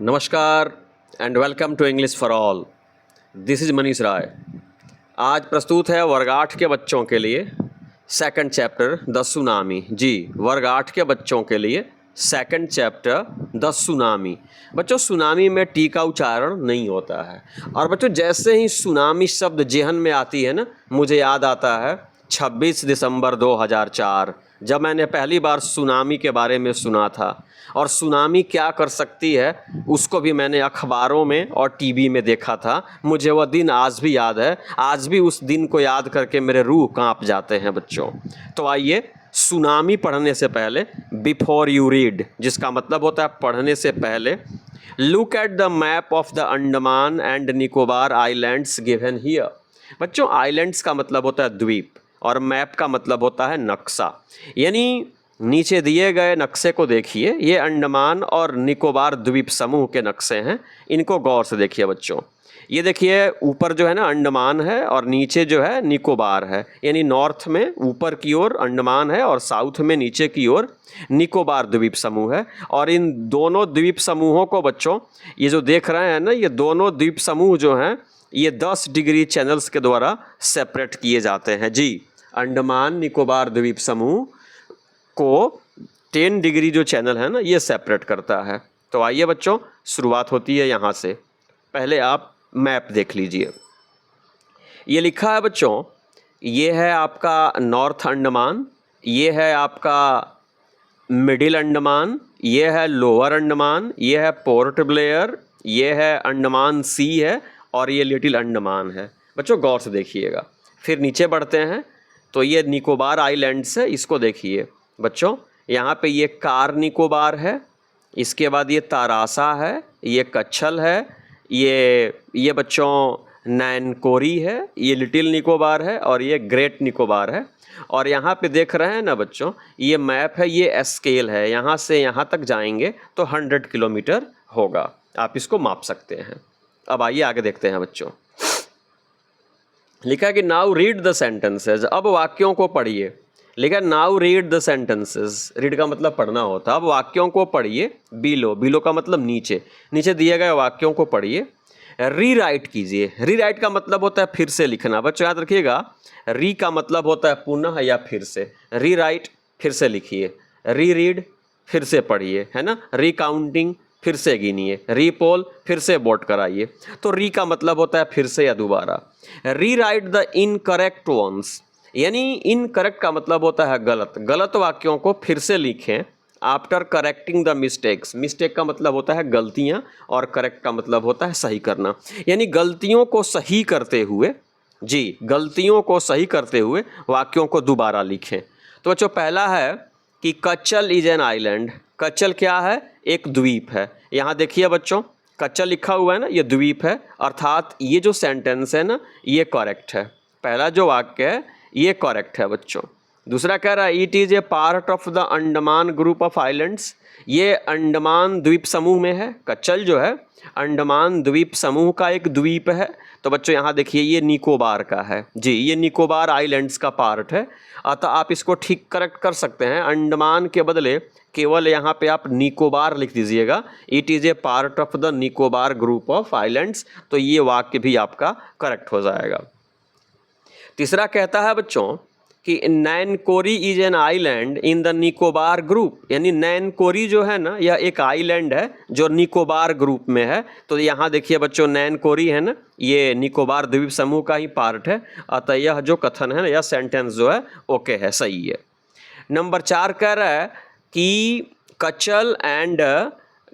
नमस्कार and welcome to English for all. This is Manish Rai. आज प्रस्तुत है वर्ग 8 के बच्चों के लिए सेकंड चैप्टर द सुनामी। जी, वर्ग 8 के बच्चों के लिए सेकंड चैप्टर द सुनामी। बच्चों, सुनामी में टी का उच्चारण नहीं होता है। और बच्चों, जैसे ही सुनामी शब्द जेहन में आती है ना, मुझे याद आता है 26 दिसंबर 2004, जब मैंने पहली बार सुनामी के बारे में सुना था। और सुनामी क्या कर सकती है उसको भी मैंने अखबारों में और टीवी में देखा था। मुझे वह दिन आज भी याद है। आज भी उस दिन को याद करके मेरे रूह कांप जाते हैं बच्चों। तो आइए, सुनामी पढ़ने से पहले, बिफोर यू रीड, जिसका मतलब होता है पढ़ने से पहले, look at the map of the Andaman and Nicobar islands given here. बच्चों, आइलैंड्स का मतलब होता है द्वीप और मैप का मतलब होता है नक्शा। यानी नीचे दिए गए नक्शे को देखिए। ये अंडमान और निकोबार द्वीप समूह के नक्शे हैं। इनको गौर से देखिए बच्चों। ये देखिए, ऊपर जो है ना अंडमान है और नीचे जो है निकोबार है। यानी नॉर्थ में ऊपर की ओर अंडमान है और साउथ में नीचे की ओर निकोबार द्वीप समूह है। और इन दोनों द्वीप समूहों को बच्चों, ये जो देख रहे हैं ना, ये दोनों द्वीप समूह जो हैं, ये 10 डिग्री चैनल्स के द्वारा सेपरेट किए जाते हैं। जी, अंडमान निकोबार द्वीप समूह को 10 डिग्री जो चैनल है ना, ये सेपरेट करता है। तो आइए बच्चों, शुरुआत होती है यहाँ से। पहले आप मैप देख लीजिए। ये लिखा है बच्चों, ये है आपका नॉर्थ अंडमान, ये है आपका मिडिल अंडमान, ये है लोअर अंडमान, ये है पोर्ट ब्लेयर, ये है अंडमान सी है और ये लिटिल अंडमान है। बच्चों गौर से देखिएगा। फिर नीचे बढ़ते हैं तो ये निकोबार आइलैंड्स है, इसको देखिए बच्चों। यहाँ पे ये कार निकोबार है, इसके बाद ये तारासा है, ये कच्छल है, ये बच्चों नैनकोरी है, ये लिटिल निकोबार है और ये ग्रेट निकोबार है। और यहाँ पे देख रहे हैं ना बच्चों, ये मैप है, ये स्केल है। यहाँ से यहाँ तक जाएंगे तो 100 किलोमीटर होगा। आप इसको माप सकते हैं। अब आइए आगे देखते हैं बच्चों। लिखा कि नाउ रीड द सेंटेंसेज। अब वाक्यों को पढ़िए। लिखा now read the sentences. Read का मतलब पढ़ना होता है। अब वाक्यों को पढ़िए। बिलो, बिलो का मतलब नीचे, नीचे दिए गए वाक्यों को पढ़िए। रीराइट कीजिए। रीराइट का मतलब होता है फिर से लिखना। बच्चों याद रखिएगा, री का मतलब होता है पुनः या फिर से। रीराइट फिर से लिखिए, री रीड फिर से पढ़िए, है ना। रिकाउंटिंग फिर से गिनिए, रीपोल फिर से वोट कराइए। तो री का मतलब होता है फिर से या दोबारा। रीराइट द इनकरेक्ट वंस, यानी इनकरेक्ट का मतलब होता है गलत। गलत वाक्यों को फिर से लिखें after correcting the mistakes. Mistake का मतलब होता है गलतियां और करेक्ट का मतलब होता है सही करना। यानी गलतियों को सही करते हुए, जी, गलतियों को सही करते हुए वाक्यों को दोबारा लिखें। तो बच्चों, पहला है कि कच्छल इज एन आइलैंड। कच्छल क्या है? एक द्वीप है। यहाँ देखिए बच्चों, कच्छल लिखा हुआ है ना, ये द्वीप है। अर्थात ये जो सेंटेंस है ना, ये करेक्ट है। पहला जो वाक्य है ये करेक्ट है बच्चों। दूसरा कह रहा है it is a part of the Andaman group of islands. ये अंडमान द्वीप समूह में है। कच्छल जो है अंडमान द्वीप समूह का एक द्वीप है। तो बच्चों यहाँ देखिए, ये निकोबार का है। जी, ये निकोबार आइलैंड्स का पार्ट है। अतः आप इसको ठीक करेक्ट कर सकते हैं। अंडमान के बदले केवल यहाँ पे आप निकोबार लिख दीजिएगा। It is a part of the Nicobar group of islands. तो ये वाक्य भी आपका करेक्ट हो जाएगा। तीसरा कहता है बच्चों कि Nancowry is an island in the Nicobar group. यानी नैनकोरी जो है ना, यह एक आइलैंड है जो निकोबार ग्रुप में है। तो यहाँ देखिए बच्चों, नैनकोरी है ना, ये निकोबार द्वीप समूह का ही पार्ट है। अतः यह जो कथन है ना, यह सेंटेंस जो है ओके है, सही है। नंबर 4 कह रहा है कि Katchal and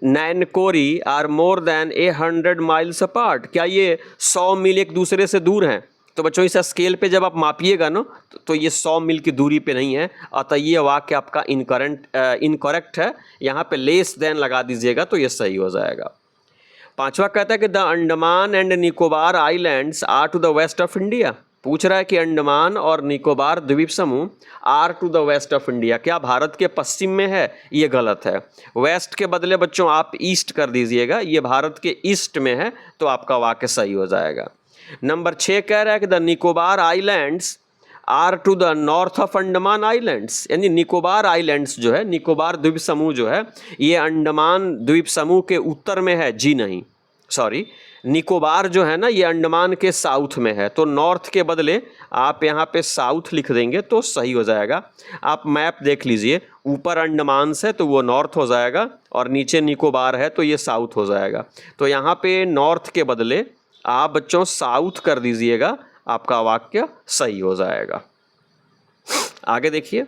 Nancowry are more than 100 miles apart. क्या ये 100 मील एक दूसरे से दूर हैं? तो बच्चों इस स्केल पे जब आप मापिएगा ना, तो ये 100 मील की दूरी पे नहीं है। अतः ये वाक्य आपका इनकरेक्ट है। यहाँ पे लेस देन लगा दीजिएगा तो ये सही हो जाएगा। पांचवा कहता है कि the Andaman and Nicobar islands are to the west of India. पूछ रहा है कि अंडमान और निकोबार द्वीप समूह are to the west of India, क्या भारत के पश्चिम में है? ये गलत है। वेस्ट के बदले बच्चों आप ईस्ट कर दीजिएगा। ये भारत के ईस्ट में है, तो आपका वाक्य सही हो जाएगा। नंबर 6 कह रहा है कि the Nicobar islands are to the north of Andaman islands, यानी निकोबार आइलैंड्स जो है, निकोबार द्वीप समूह जो है, ये अंडमान द्वीप समूह के उत्तर में है। जी नहीं, सॉरी, निकोबार जो है ना ये अंडमान के साउथ में है। तो नॉर्थ के बदले आप यहाँ पे साउथ लिख देंगे तो सही हो जाएगा। आप मैप देख लीजिए, ऊपर अंडमान से तो वो नॉर्थ हो जाएगा और नीचे निकोबार है तो ये साउथ हो जाएगा। तो यहाँ पे नॉर्थ के बदले आप बच्चों साउथ कर दीजिएगा, आपका वाक्य सही हो जाएगा। आगे देखिए,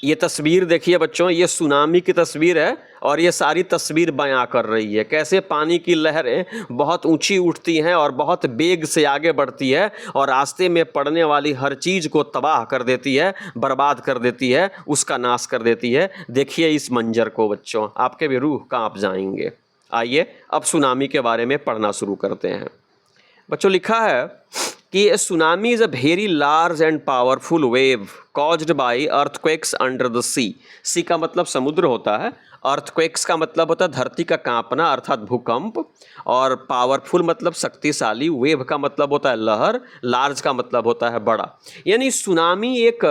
ये तस्वीर देखिए बच्चों, ये सुनामी की तस्वीर है और ये सारी तस्वीर बयां कर रही है कैसे पानी की लहरें बहुत ऊंची उठती हैं और बहुत बेग से आगे बढ़ती है और रास्ते में पड़ने वाली हर चीज़ को तबाह कर देती है, बर्बाद कर देती है, उसका नाश कर देती है। देखिए इस मंजर को बच्चों, आपके भी रूह कांप जाएंगे। आइए अब सुनामी के बारे में पढ़ना शुरू करते हैं। बच्चों लिखा है कि a tsunami is a very large and powerful wave caused by earthquakes under the sea। सी का मतलब समुद्र होता है, earthquakes का मतलब होता है धरती का कांपना अर्थात भूकंप, और पावरफुल मतलब शक्तिशाली, वेव का मतलब होता है लहर, लार्ज का मतलब होता है बड़ा। यानी सुनामी एक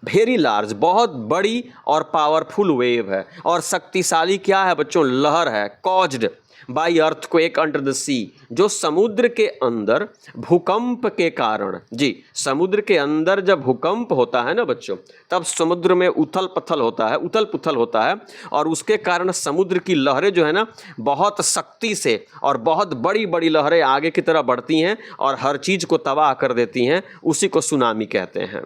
वेरी लार्ज, बहुत बड़ी और पावरफुल वेव है, और शक्तिशाली क्या है बच्चों, लहर है। Caused by earthquake under the sea, जो समुद्र के अंदर भूकंप के कारण, जी समुद्र के अंदर जब भूकंप होता है ना बच्चों, तब समुद्र में उथल पुथल होता है और उसके कारण समुद्र की लहरें जो है ना बहुत शक्ति से और बहुत बड़ी बड़ी लहरें आगे की तरफ बढ़ती हैं और हर चीज़ को तबाह कर देती हैं, उसी को सुनामी कहते हैं।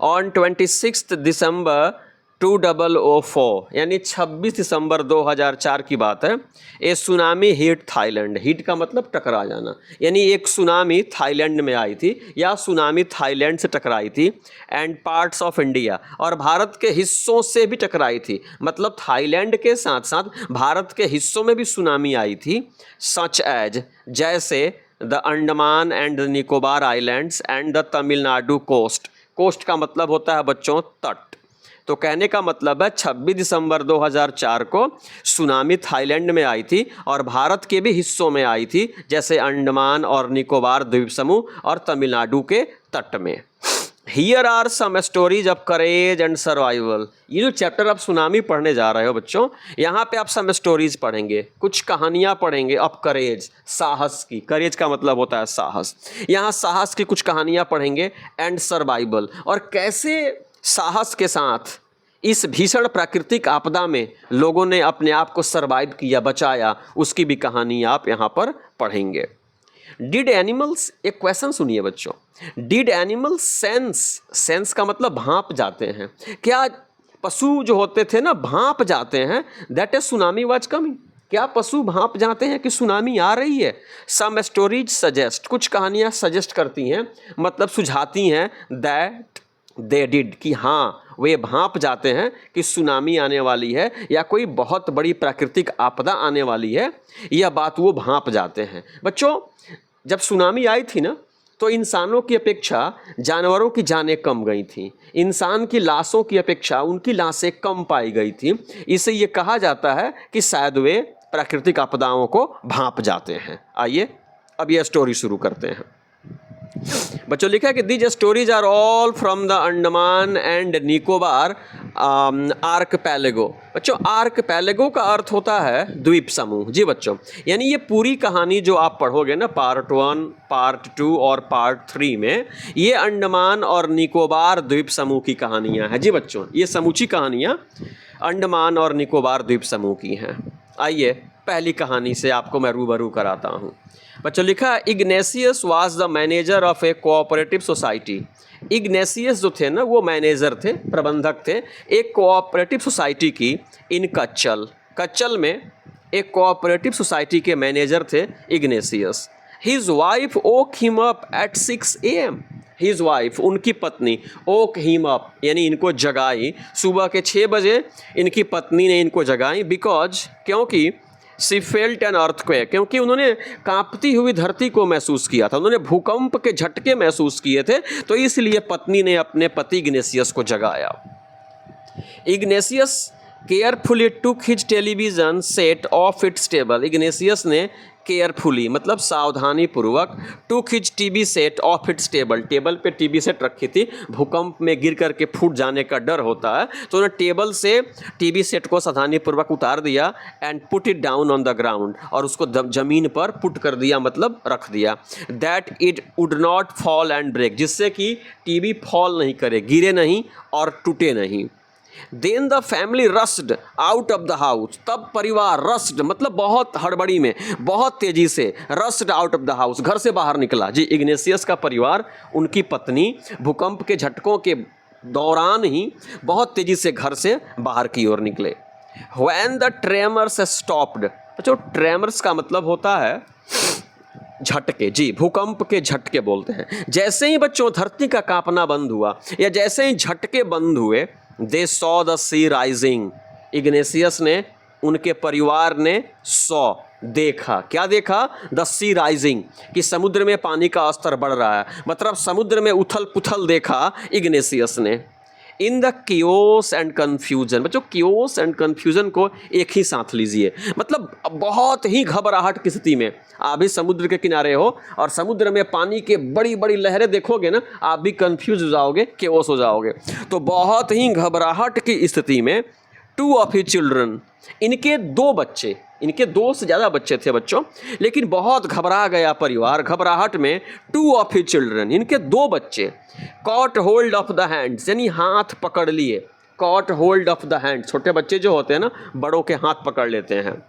ऑन 26 दिसंबर 2004, यानी 26 दिसंबर 2004 की बात है, ए सुनामी हिट थाईलैंड। हिट का मतलब टकरा जाना, यानी एक सुनामी थाईलैंड में आई थी या सुनामी थाईलैंड से टकराई थी। एंड पार्ट्स ऑफ इंडिया, और भारत के हिस्सों से भी टकराई थी, मतलब थाईलैंड के साथ साथ भारत के हिस्सों में भी सुनामी आई थी। सच एज, जैसे the Andaman and the Nicobar islands and the Tamil Nadu coast. Coast का मतलब होता है बच्चों तट। तो कहने का मतलब है 26 दिसंबर 2004 को सुनामी थाईलैंड में आई थी और भारत के भी हिस्सों में आई थी, जैसे अंडमान और निकोबार द्वीप समूह और तमिलनाडु के तट में। Here are some stories of courage and survival. ये जो चैप्टर आप सुनामी पढ़ने जा रहे हो बच्चों, यहाँ पे आप सम स्टोरीज पढ़ेंगे, कुछ कहानियाँ पढ़ेंगे ऑफ करेज, साहस की। करेज का मतलब होता है साहस, यहाँ साहस की कुछ कहानियाँ पढ़ेंगे। एंड सर्वाइवल, और कैसे साहस के साथ इस भीषण प्राकृतिक आपदा में लोगों ने अपने आप को सर्वाइव किया, बचाया, उसकी भी कहानी आप यहाँ पर पढ़ेंगे। डिड एनिमल्स, एक क्वेश्चन सुनिए बच्चों, डिड एनिमल्स सेंस, सेंस का मतलब भांप जाते हैं, क्या पशु जो होते थे ना भांप जाते हैं, that is tsunami was coming. क्या पशु भांप जाते हैं कि सुनामी आ रही है। सम स्टोरीज सजेस्ट, कुछ कहानियाँ सजेस्ट करती हैं, मतलब सुझाती हैं, दैट दे डिड, कि हाँ वे भांप जाते हैं कि सुनामी आने वाली है या कोई बहुत बड़ी प्राकृतिक आपदा आने वाली है, यह बात वो भांप जाते हैं। बच्चों जब सुनामी आई थी ना तो इंसानों की अपेक्षा जानवरों की जानें कम गई थी, इंसान की लाशों की अपेक्षा उनकी लाशें कम पाई गई थी। इसे ये कहा जाता है कि शायद वे प्राकृतिक आपदाओं को भांप जाते हैं। आइए अब यह स्टोरी शुरू करते हैं। बच्चों लिखा है कि these stories are all from the Andaman and Nicobar archipelago. बच्चों आर्कपेलेगो का अर्थ होता है द्वीप समूह। जी बच्चों, यानी ये पूरी कहानी जो आप पढ़ोगे ना पार्ट 1, पार्ट 2 और पार्ट 3 में, ये अंडमान और निकोबार द्वीप समूह की कहानियाँ हैं। जी बच्चों, ये समूची कहानियाँ अंडमान और निकोबार द्वीप समूह की हैं। आइए पहली कहानी से आपको मैं रूबरू कराता हूँ। बच्चों लिखा है Ignatius was the manager of A cooperative society. Ignatius जो थे ना वो मैनेजर थे, प्रबंधक थे एक कोऑपरेटिव सोसाइटी की इन कच्चल। कच्चल में एक कोऑपरेटिव सोसाइटी के मैनेजर थे Ignatius. His wife woke him up at 6 AM। His wife, उनकी पत्नी, ओक हिम अप यानी इनको जगाई, सुबह के 6 बजे इनकी पत्नी ने इनको जगाई। बिकॉज, क्योंकि शी फेल्ट एन अर्थक्वेक, क्योंकि उन्होंने कांपती हुई धरती को महसूस किया था, उन्होंने भूकंप के झटके महसूस किए थे, तो इसलिए पत्नी ने अपने पति इग्नेशियस को जगाया। Ignatius carefully took his television set of its table. Ignatius ने केयरफुली मतलब सावधानी पूर्वक, टूक his TV set of its table, table पे टीवी सेट रखी थी, भूकंप में गिर करके फूट जाने का डर होता है, तो उन्होंने टेबल से टीवी सेट को सावधानी पूर्वक उतार दिया and put it down on the ground, और उसको जमीन पर पुट कर दिया मतलब रख दिया, that it would not fall and break, जिससे कि टीवी फॉल नहीं करे, गिरे नहीं और टूटे नहीं। Then the family rushed out of the house, तब परिवार रस्ड मतलब बहुत हड़बड़ी में, बहुत तेजी से, rushed out of the house घर से बाहर निकला। जी, इग्नेशियस का परिवार, उनकी पत्नी भूकंप के झटकों के दौरान ही बहुत तेजी से घर से बाहर की ओर निकले। व्हेन द ट्रेमर्स स्टॉप्ड, तो ट्रेमर्स का मतलब होता है झटके, जी भूकंप के झटके बोलते हैं। जैसे ही बच्चों धरती का कांपना बंद हुआ या जैसे ही झटके बंद हुए, they saw the sea rising, Ignatius ने, उनके परिवार ने सॉ देखा, क्या देखा? द सी राइजिंग, कि समुद्र में पानी का स्तर बढ़ रहा है, मतलब समुद्र में उथल पुथल देखा इग्नेशियस ने। In the chaos and confusion, बच्चों कियोस एंड कन्फ्यूजन को एक ही साथ लीजिए, मतलब बहुत ही घबराहट की स्थिति में, आप भी समुद्र के किनारे हो और समुद्र में पानी के बड़ी बड़ी लहरें देखोगे ना, आप भी कन्फ्यूज हो जाओगे, कियोस हो जाओगे। तो बहुत ही घबराहट की स्थिति में टू ऑफ हिज चिल्ड्रन, इनके दो बच्चे, इनके दो से ज़्यादा बच्चे थे बच्चों, लेकिन बहुत घबरा गया परिवार, घबराहट में टू ऑफ हिज चिल्ड्रन, इनके दो बच्चे, caught hold of the hands, यानी हाथ पकड़ लिए, cot hold of the hand, छोटे बच्चे जो होते हैं ना, बड़ों के हाथ पकड़ लेते हैं।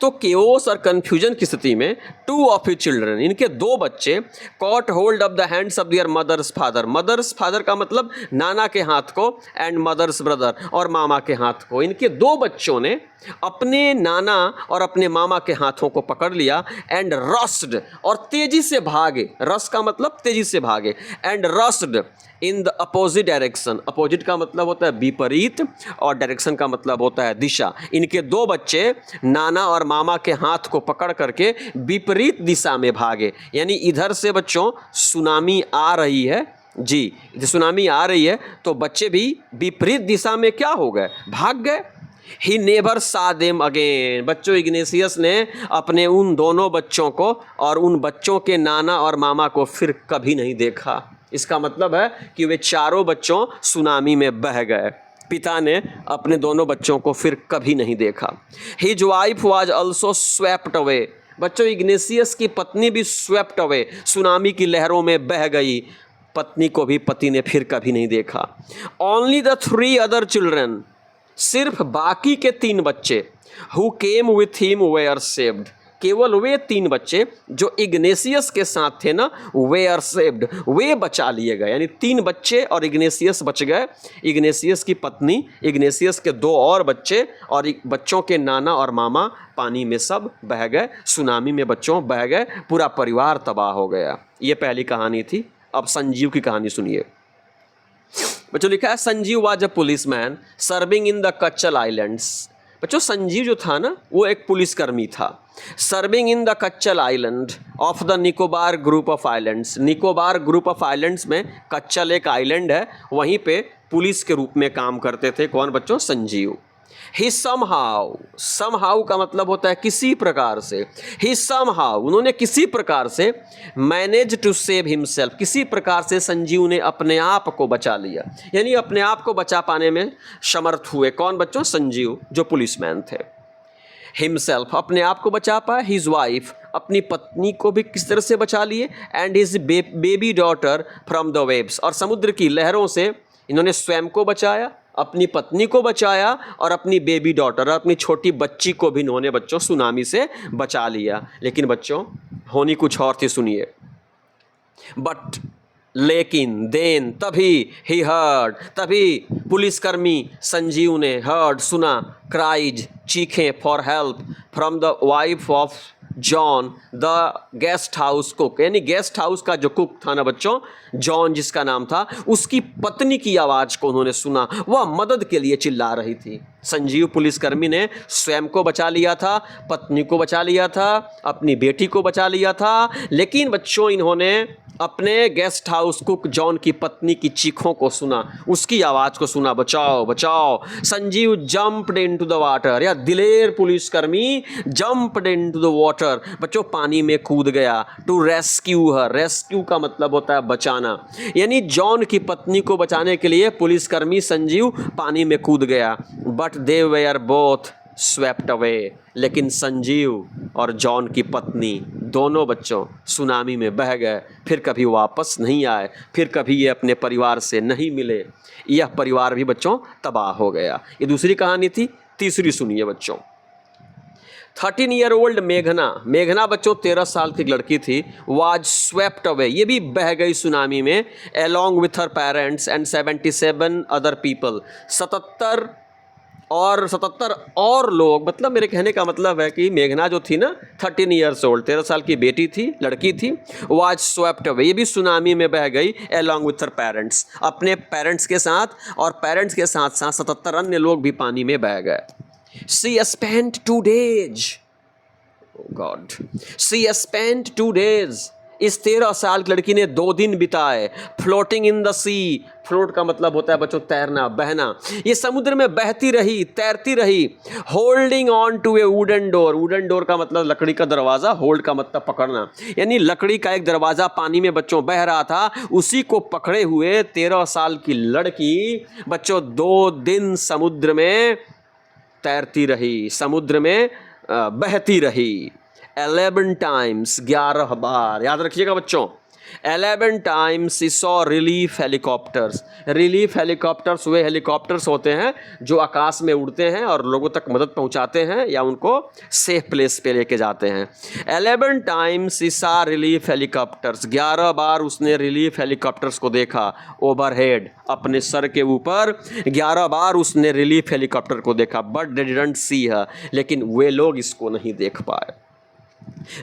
तो केओस और कन्फ्यूजन की स्थिति में टू ऑफ हिज चिल्ड्रन, इनके दो बच्चे, caught hold of the hands of their mother's father, mother's father का मतलब नाना के हाथ को, एंड मदर्स ब्रदर, और मामा के हाथ को, इनके दो बच्चों ने अपने नाना और अपने मामा के हाथों को पकड़ लिया, एंड रस्ड, और तेजी से भागे, रस का मतलब तेजी से भागे, and rushed in the opposite direction, opposite का मतलब होता है विपरीत और डायरेक्शन का मतलब होता है दिशा। इनके दो बच्चे नाना और मामा के हाथ को पकड़ करके विपरीत दिशा में भागे, यानी इधर से बच्चों सुनामी आ रही है, जी सुनामी आ रही है, तो बच्चे भी विपरीत दिशा में क्या हो गए? भाग गए। ही नेवर सा देम अगेन, बच्चों इग्नेशियस ने अपने उन दोनों बच्चों को और उन बच्चों के नाना और मामा को फिर कभी नहीं देखा। इसका मतलब है कि वे चारों बच्चों सुनामी में बह गए। पिता ने अपने दोनों बच्चों को फिर कभी नहीं देखा। His wife was also swept away, बच्चों इग्नेशियस की पत्नी भी स्वेप्ट अवे, सुनामी की लहरों में बह गई। पत्नी को भी पति ने फिर कभी नहीं देखा। ओनली द 3 अदर चिल्ड्रन, सिर्फ बाकी के 3 बच्चे, who came with him were saved, केवल वे 3 बच्चे जो इग्नेशियस के साथ थे ना, वे आर सेव्ड, वे बचा लिए गए, यानी 3 बच्चे और इग्नेशियस बच गए। इग्नेशियस की पत्नी, इग्नेशियस के 2 और बच्चे और बच्चों के नाना और मामा पानी में सब बह गए, सुनामी में बच्चों बह गए, पूरा परिवार तबाह हो गया। ये पहली कहानी थी। अब संजीव की कहानी सुनिए। बच्चों लिखा है Sanjeev was a policeman serving in the Katchal islands. बच्चों संजीव जो था ना, वो एक पुलिसकर्मी था। Serving in the Katchal island of the Nicobar group of islands, Nicobar group of islands में कच्चल एक आइलैंड है, वहीं पे पुलिस के रूप में काम करते थे। कौन बच्चों? संजीव। ही समहाउ, समहाउ का मतलब होता है किसी प्रकार से। ही समहाउ, उन्होंने किसी प्रकार से मैनेज टू सेव हिमसेल्फ, किसी प्रकार से संजीव ने अपने आप को बचा लिया, यानी अपने आप को बचा पाने में समर्थ हुए। कौन बच्चों? संजीव जो पुलिसमैन थे। हिमसेल्फ, अपने आप को बचा पाए। हिज वाइफ, अपनी पत्नी को भी किस तरह से बचा लिए। And his baby daughter from the waves, और समुद्र की लहरों से इन्होंने स्वयं को बचाया, अपनी पत्नी को बचाया और अपनी बेबी डॉटर, अपनी छोटी बच्ची को भी इन्होंने बच्चों सुनामी से बचा लिया। लेकिन बच्चों होनी कुछ और थी, सुनिए। बट लेकिन देन, तभी ही हर्ड, तभी पुलिसकर्मी संजीव ने हर्ड, सुना, क्राइज, चीखें, for help from the wife of John the guest house cook, यानी गेस्ट हाउस का जो कुक था ना बच्चों, जॉन जिसका नाम था, उसकी पत्नी की आवाज़ को उन्होंने सुना। वह मदद के लिए चिल्ला रही थी। संजीव पुलिसकर्मी ने स्वयं को बचा लिया था, पत्नी को बचा लिया था, अपनी बेटी को बचा लिया था, लेकिन बच्चों इन्होंने अपने गेस्ट हाउस कुक जॉन की पत्नी की चीखों को सुना, उसकी आवाज़ को सुना, बचाओ बचाओ। Sanjeev jumped into the water, या दिलेर पुलिसकर्मी जंप्ड इनटू द वाटर, बच्चों पानी में कूद गया। टू रेस्क्यू हर, रेस्क्यू का मतलब होता है बचाना, यानी जॉन की पत्नी को बचाने के लिए पुलिसकर्मी संजीव पानी में कूद गया। But they were both swept away, लेकिन संजीव और जॉन की पत्नी दोनों बच्चों सुनामी में बह गए, फिर कभी वापस नहीं आए, फिर कभी ये अपने परिवार से नहीं मिले। यह परिवार भी बच्चों तबाह हो गया। ये दूसरी कहानी थी। तीसरी सुनिए बच्चों। 13-year-old मेघना, मेघना बच्चों 13 साल की लड़की थी। वाज स्वेप्ट अवे, ये भी बह गई सुनामी में, along with her parents and 77 other people, 77 और लोग, मतलब मेरे कहने का मतलब है कि मेघना जो थी ना 13 years old, 13 साल की बेटी थी, लड़की थी। वाज स्वेप्ट अवे, ये भी सुनामी में बह गई, along with her parents, अपने पेरेंट्स के साथ, और पेरेंट्स के साथ साथ 77 अन्य लोग भी पानी में बह गए। She spent 2 days, oh God, she spent 2 days, इस 13 साल की लड़की ने 2 दिन बिताए floating in the sea, float का मतलब होता है बच्चों तैरना, बहना, ये समुद्र में बहती रही, तैरती रही। Holding on to a wooden door, wooden door का मतलब लकड़ी का दरवाज़ा, होल्ड का मतलब पकड़ना, यानी लकड़ी का एक दरवाज़ा पानी में बच्चों बह रहा था, उसी को पकड़े हुए 13 साल की लड़की बच्चों 2 दिन समुद्र में तैरती रही, समुद्र में बहती रही। 11 times, 11 बार, याद रखिएगा बच्चों। 11 times she saw relief helicopters, relief helicopters way helicopters होते हैं जो आकाश में उड़ते हैं और लोगों तक मदद पहुंचाते हैं या उनको सेफ प्लेस पे लेके जाते हैं। 11 times she saw relief helicopters, 11 बार उसने रिलीफ हेलीकॉप्टर्स को देखा। ओवरहेड, अपने सर के ऊपर 11 बार उसने रिलीफ हेलीकॉप्टर को देखा। बट दे डिडंट सी हर, लेकिन वे लोग इसको नहीं देख पाए।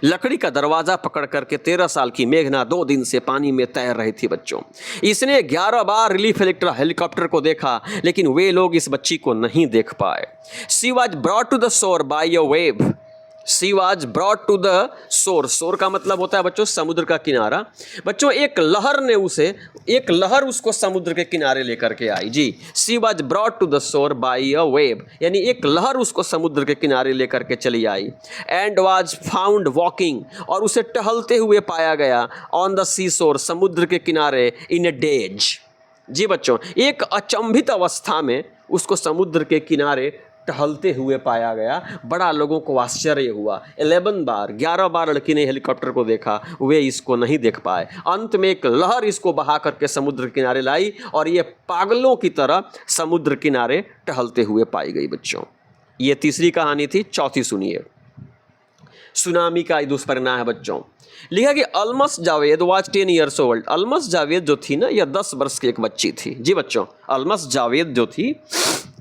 लकड़ी का दरवाजा पकड़ करके 13 साल की मेघना 2 दिन से पानी में तैर रही थी बच्चों। इसने 11 बार रिलीफ हेलीकॉप्टर को देखा, लेकिन वे लोग इस बच्ची को नहीं देख पाए। She was brought to the shore by a wave, she was brought to the shore, shore का मतलब होता है बच्चों समुद्र का किनारा। बच्चों एक लहर उसको समुद्र के किनारे लेकर के आई। जी, she was brought to the shore by a wave, यानी एक लहर उसको समुद्र के किनारे लेकर के चली आई। एंड वाज फाउंड वॉकिंग, और उसे टहलते हुए पाया गया ऑन द सी शोर, समुद्र के किनारे, इन ए डेज। जी बच्चों, एक अचंभित अवस्था में उसको समुद्र के किनारे टहलते हुए पाया गया। बड़ा लोगों को आश्चर्य हुआ। 11 बार लड़की ने हेलीकॉप्टर को देखा, वे इसको नहीं देख पाए। अंत में एक लहर इसको बहा करके समुद्र किनारे लाई और ये पागलों की तरह समुद्र किनारे टहलते हुए पाई गई बच्चों। ये तीसरी कहानी थी। चौथी सुनिए। सुनामी का दुष्परिणाम है बच्चों। लिखा कि Almas Javed was 10 years old। Almas Javed जो थी ना, यह 10 वर्ष की एक बच्ची थी। जी बच्चों, अलमस जावेद जो थी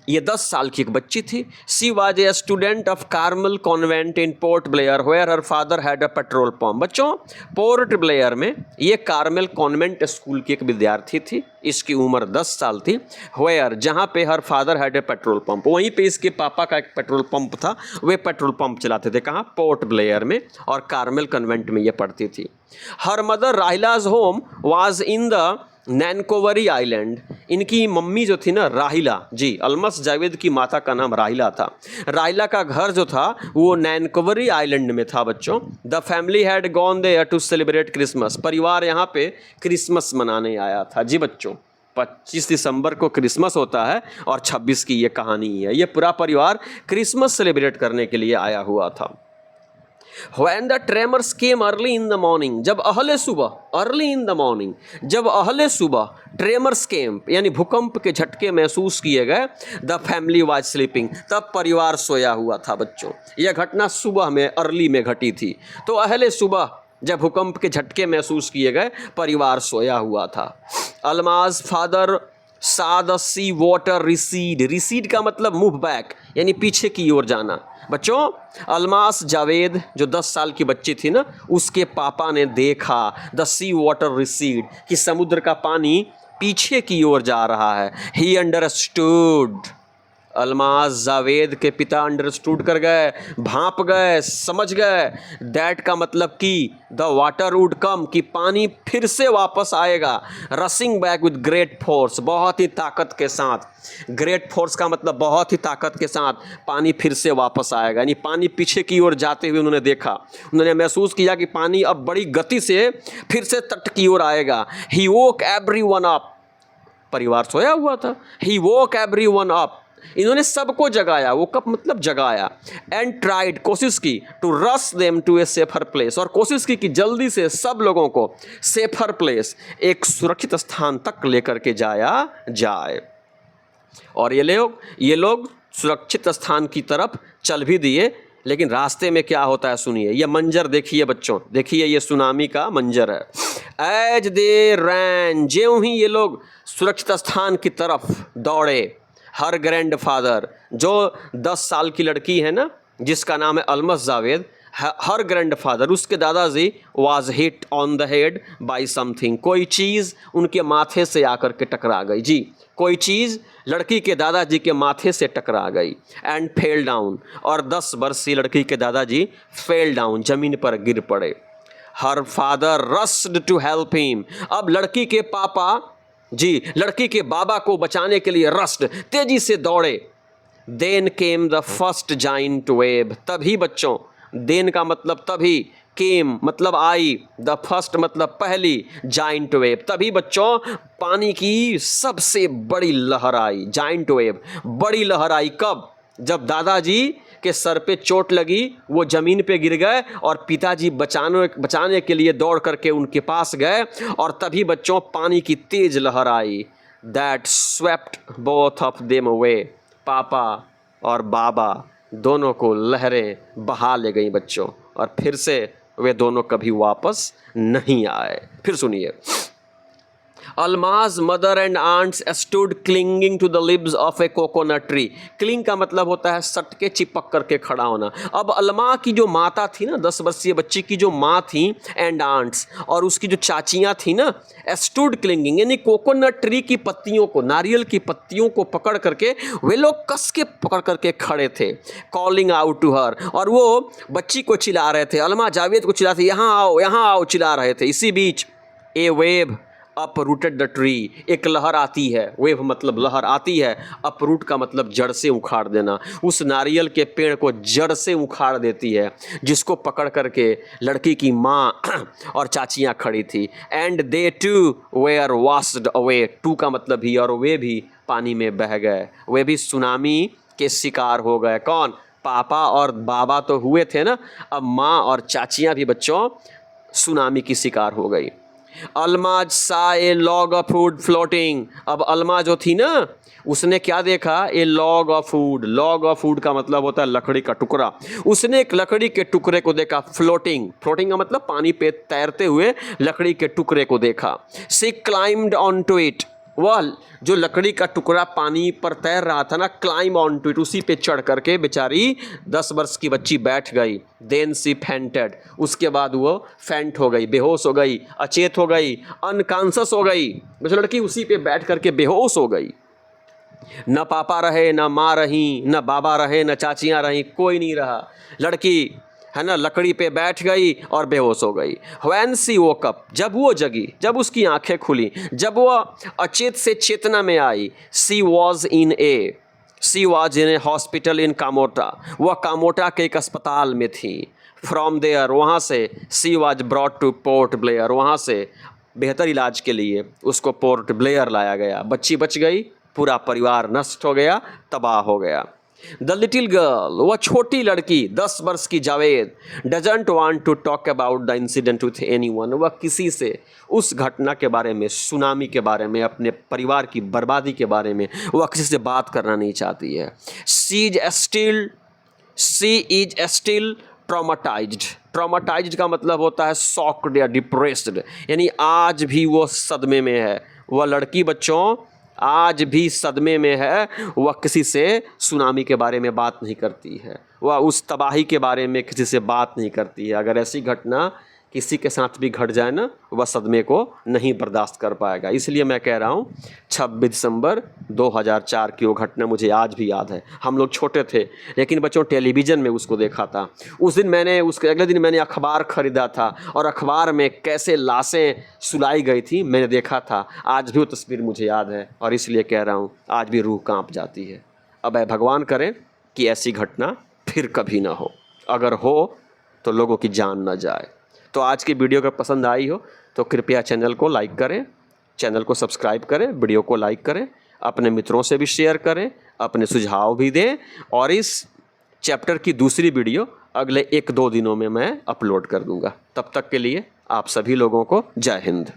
ये 10 साल की एक बच्ची थी। She was a student of Carmel convent in Port Blair where her father had a petrol pump. बच्चों पोर्ट ब्लेयर में ये कार्मल कॉन्वेंट स्कूल की एक विद्यार्थी थी। इसकी उम्र 10 साल थी। वेयर, जहाँ पे हर father had a petrol pump, वहीं पे इसके पापा का एक पेट्रोल पंप था। वे पेट्रोल पंप चलाते थे। कहाँ? पोर्ट ब्लेयर में, और कार्मल कॉन्वेंट में ये पढ़ती थी। Her mother Rahila's home was in the Nancowry island. इनकी मम्मी जो थी ना राहिला, जी, अलमस जावेद की माता का नाम राहिला था। राहिला का घर जो था वो नैनकोवरी आइलैंड में था बच्चों। The family had gone there to celebrate Christmas. परिवार यहाँ पे क्रिसमस मनाने आया था। जी बच्चों, 25 दिसंबर को क्रिसमस होता है और 26 की ये कहानी है। ये पूरा परिवार क्रिसमस सेलिब्रेट करने के लिए आया हुआ था। When the tremors came early in the morning, जब अहले सुबह, early in the morning, जब अहले सुबह ट्रेमर्स केम यानी भूकंप के झटके महसूस किए गए, द फैमिली वाज स्लीपिंग, तब परिवार सोया हुआ था बच्चों। यह घटना सुबह में, अर्ली में घटी थी। तो अहले सुबह जब भूकंप के झटके महसूस किए गए, परिवार सोया हुआ था। Almaz father saw the sea water recede, recede का मतलब मूव बैक, यानी पीछे की ओर जाना। बच्चों अलमास जावेद जो 10 साल की बच्ची थी ना, उसके पापा ने देखा द सी वाटर रिसीड, कि समुद्र का पानी पीछे की ओर जा रहा है। ही अंडरस्टूड, अलमाज जावेद के पिता अंडरस्टूड कर गए, भांप गए, समझ गए। दैट का मतलब कि द वाटर वुड कम, कि पानी फिर से वापस आएगा। रसिंग बैक विद ग्रेट फोर्स, बहुत ही ताकत के साथ। ग्रेट फोर्स का मतलब बहुत ही ताकत के साथ पानी फिर से वापस आएगा, यानी पानी पीछे की ओर जाते हुए उन्होंने देखा, उन्होंने महसूस किया कि पानी अब बड़ी गति से फिर से तट की ओर आएगा। ही वोक एवरीवन अप, परिवार सोया हुआ था। ही वोक एवरीवन अप, इन्होंने सबको जगाया, वो कब मतलब जगाया। एंड ट्राइड, कोशिश की, to rush them to a safer place, और कोशिश की कि जल्दी से सब लोगों को सेफर प्लेस, एक सुरक्षित स्थान तक लेकर के जाया जाए। और ये लोग सुरक्षित स्थान की तरफ चल भी दिए, लेकिन रास्ते में क्या होता है सुनिए। ये मंजर देखिए बच्चों, देखिए ये सुनामी का मंजर है। एज दे रैन, ज्यों ही ये लोग सुरक्षित स्थान की तरफ दौड़े, हर ग्रैंडफादर, जो 10 साल की लड़की है ना जिसका नाम है अलमस जावेद, हर ग्रैंडफादर, उसके दादाजी was hit on the head by something, कोई चीज़ उनके माथे से आकर के टकरा गई। जी, कोई चीज़ लड़की के दादाजी के माथे से टकरा गई। एंड फेल डाउन, और 10 वर्षीय लड़की के दादाजी फेल डाउन, जमीन पर गिर पड़े। Her father rushed to help him, अब लड़की के पापा, जी लड़की के बाबा को बचाने के लिए रस्ट, तेजी से दौड़े। Then came the first giant wave, तभी बच्चों, देन का मतलब तभी, केम मतलब आई, द फर्स्ट मतलब पहली, जाइंट वेव, तभी बच्चों पानी की सबसे बड़ी लहर आई। जाइंट वेव, बड़ी लहर आई कब? जब दादाजी के सर पे चोट लगी, वो ज़मीन पे गिर गए और पिताजी बचाने के लिए दौड़ करके उनके पास गए, और तभी बच्चों पानी की तेज लहर आई। That swept both of them away, पापा और बाबा दोनों को लहरें बहा ले गई बच्चों, और फिर से वे दोनों कभी वापस नहीं आए। फिर सुनिए। Almaz mother and aunts stood clinging to the leaves of a coconut tree. Cling का मतलब होता है सट के, चिपक करके खड़ा होना। अब अलमा की जो माता थी ना, 10 वर्षीय बच्ची की जो माँ थी, एंड आंट्स, और उसकी जो चाचियाँ थी ना, स्टूड क्लिंगिंग, यानी कोकोनट ट्री की पत्तियों को, नारियल की पत्तियों को पकड़ करके वे लोग कस के पकड़ करके खड़े थे। कॉलिंग आउट टू हर, और वो बच्ची को चिल्ला रहे थे, अलमा जावेद को चिल्लाते, यहाँ आओ चिल्ला रहे थे। इसी बीच ए वेव अपरूटेड द ट्री, एक लहर आती है, वेव मतलब लहर आती है, अपरूट का मतलब जड़ से उखाड़ देना, उस नारियल के पेड़ को जड़ से उखाड़ देती है, जिसको पकड़ करके लड़की की माँ और चाचियाँ खड़ी थी। And they two were washed away, two का मतलब भी, और वे भी पानी में बह गए, वे भी सुनामी के शिकार हो गए। कौन? पापा और बाबा तो हुए थे ना, अब माँ और चाचियाँ भी बच्चों सुनामी की शिकार हो गई। Almas saw a log of food floating, अब अलमा जो थी ना, उसने क्या देखा? A log of food, log of food का मतलब होता है लकड़ी का टुकड़ा। उसने एक लकड़ी के टुकड़े को देखा, फ्लोटिंग, फ्लोटिंग का मतलब पानी पे तैरते हुए लकड़ी के टुकड़े को देखा। सी क्लाइम्ड ऑन टू इट, वह जो लकड़ी का टुकड़ा पानी पर तैर रहा था ना, क्लाइम ऑन टू इट, उसी पे चढ़ करके बेचारी 10 वर्ष की बच्ची बैठ गई। देन सी फेंटेड, उसके बाद वो फेंट हो गई, बेहोश हो गई, अचेत हो गई, अनकॉन्शियस हो गई। बस लड़की उसी पे बैठ करके बेहोश हो गई। न पापा रहे, न माँ रही, न बाबा रहे, न चाचियाँ रहीं, कोई नहीं रहा। लड़की है ना लकड़ी पे बैठ गई और बेहोश हो गई। व्हेन सी वोक अप, जब वो जगी, जब उसकी आंखें खुली, जब वो अचेत से चेतना में आई, सी was in A hospital in कामोटा, वह कामोटा के एक अस्पताल में थी। फ्रॉम देयर, वहाँ से, she was brought to Port Blair, वहाँ से बेहतर इलाज के लिए उसको पोर्ट ब्लेयर लाया गया। बच्ची बच गई, पूरा परिवार नष्ट हो गया, तबाह हो गया। द लिटिल गर्ल, वह छोटी लड़की 10 वर्ष की Javed, doesn't want to talk about the incident with anyone, वह किसी से उस घटना के बारे में, सुनामी के बारे में, अपने परिवार की बर्बादी के बारे में वह किसी से बात करना नहीं चाहती है। शी इज स्टिल ट्रॉमाटाइज्ड, ट्रॉमाटाइज्ड का मतलब होता है शॉक्ड या डिप्रेस्ड, यानी आज भी वो सदमे में है। वह लड़की बच्चों आज भी सदमे में है, वह किसी से सुनामी के बारे में बात नहीं करती है, वह उस तबाही के बारे में किसी से बात नहीं करती है। अगर ऐसी घटना किसी के साथ भी घट जाए ना, वह सदमे को नहीं बर्दाश्त कर पाएगा। इसलिए मैं कह रहा हूँ 26 दिसंबर 2004 की वो घटना मुझे आज भी याद है। हम लोग छोटे थे, लेकिन बच्चों टेलीविज़न में उसको देखा था। उस दिन मैंने, उसके अगले दिन मैंने अखबार ख़रीदा था और अखबार में कैसे लाशें सुलाई गई थी मैंने देखा था। आज भी वो तस्वीर मुझे याद है और इसलिए कह रहा हूँ आज भी रूह काँप जाती है। अब भगवान करें कि ऐसी घटना फिर कभी ना हो, अगर हो तो लोगों की जान ना जाए। तो आज की वीडियो अगर पसंद आई हो तो कृपया चैनल को लाइक करें, चैनल को सब्सक्राइब करें, वीडियो को लाइक करें, अपने मित्रों से भी शेयर करें, अपने सुझाव भी दें और इस चैप्टर की दूसरी वीडियो अगले 1-2 दिनों में मैं अपलोड कर दूंगा। तब तक के लिए आप सभी लोगों को जय हिंद।